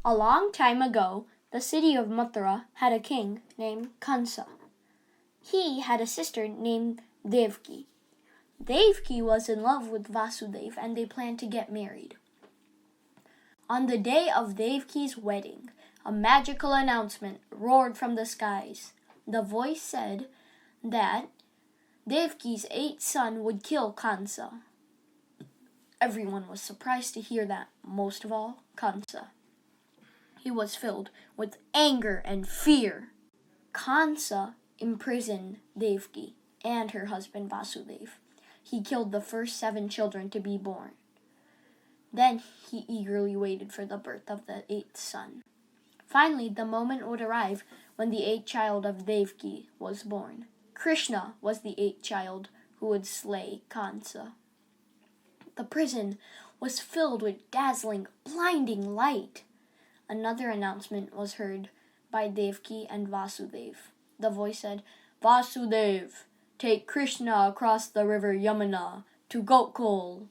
A long time ago, the city of Mathura had a king named Kansa. He had a sister named Devaki. Devaki was in love with Vasudev and they planned to get married. On the day of Devaki's wedding, a magical announcement roared from the skies. The voice said that Devaki's 8th son would kill Kansa. Everyone was surprised to hear that, most of all Kansa. He was filled with anger and fear. Kansa imprisoned Devaki and her husband Vasudev. He killed the first 7 children to be born. Then he eagerly waited for the birth of the 8th son. Finally, the moment would arrive when the 8th child of Devaki was born. Krishna was the 8th child who would slay Kansa. The prison was filled with dazzling, blinding light. Another announcement was heard by Devaki and Vasudev. The voice said, "Vasudev, take Krishna across the river Yamuna to Gokul,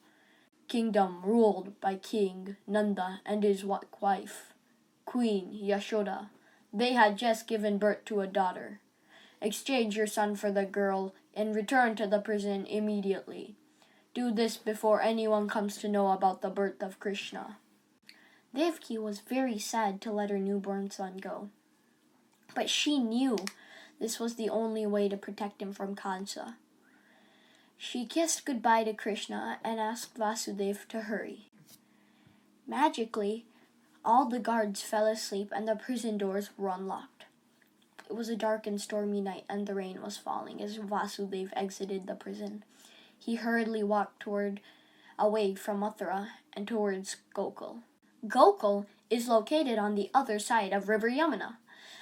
kingdom ruled by King Nanda and his wife, Queen Yashoda. They had just given birth to a daughter. Exchange your son for the girl and return to the prison immediately. Do this before anyone comes to know about the birth of Krishna." Devaki was very sad to let her newborn son go, but she knew this was the only way to protect him from Kansa. She kissed goodbye to Krishna and asked Vasudev to hurry. Magically, all the guards fell asleep and the prison doors were unlocked. It was a dark and stormy night and the rain was falling as Vasudev exited the prison. He hurriedly walked away from Mathura and towards Gokul. Gokul is located on the other side of River Yamuna,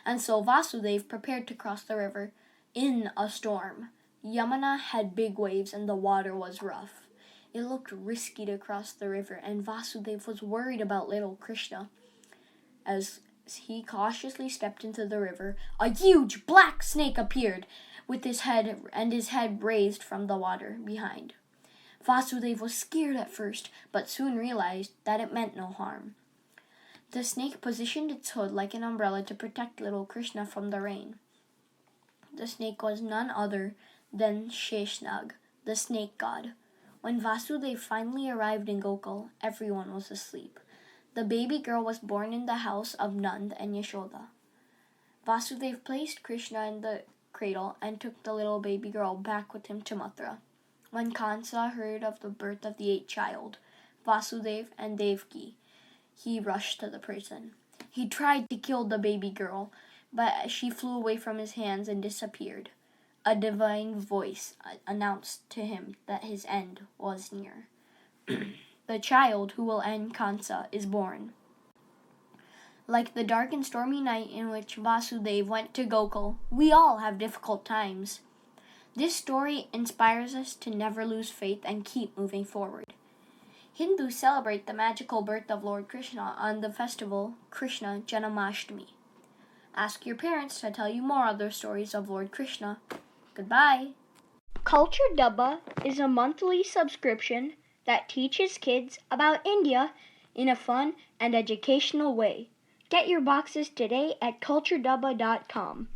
and so Vasudev prepared to cross the river in a storm. Yamuna had big waves and the water was rough. It looked risky to cross the river and Vasudev was worried about little Krishna. As he cautiously stepped into the river, a huge black snake appeared with his head raised from the water behind. Vasudev was scared at first, but soon realized that it meant no harm. The snake positioned its hood like an umbrella to protect little Krishna from the rain. The snake was none other than Sheshnag, the snake god. When Vasudev finally arrived in Gokul, everyone was asleep. The baby girl was born in the house of Nand and Yashoda. Vasudev placed Krishna in the cradle and took the little baby girl back with him to Mathura. When Kansa heard of the birth of the 8th child, Vasudev and Devaki, he rushed to the prison. He tried to kill the baby girl, but she flew away from his hands and disappeared. A divine voice announced to him that his end was near. The child who will end Kansa is born. Like the dark and stormy night in which Vasudev went to Gokul, we all have difficult times. This story inspires us to never lose faith and keep moving forward. Hindus celebrate the magical birth of Lord Krishna on the festival Krishna Janamashtami. Ask your parents to tell you more other stories of Lord Krishna. Goodbye. CultureDabba is a monthly subscription that teaches kids about India in a fun and educational way. Get your boxes today at CultureDabba.com.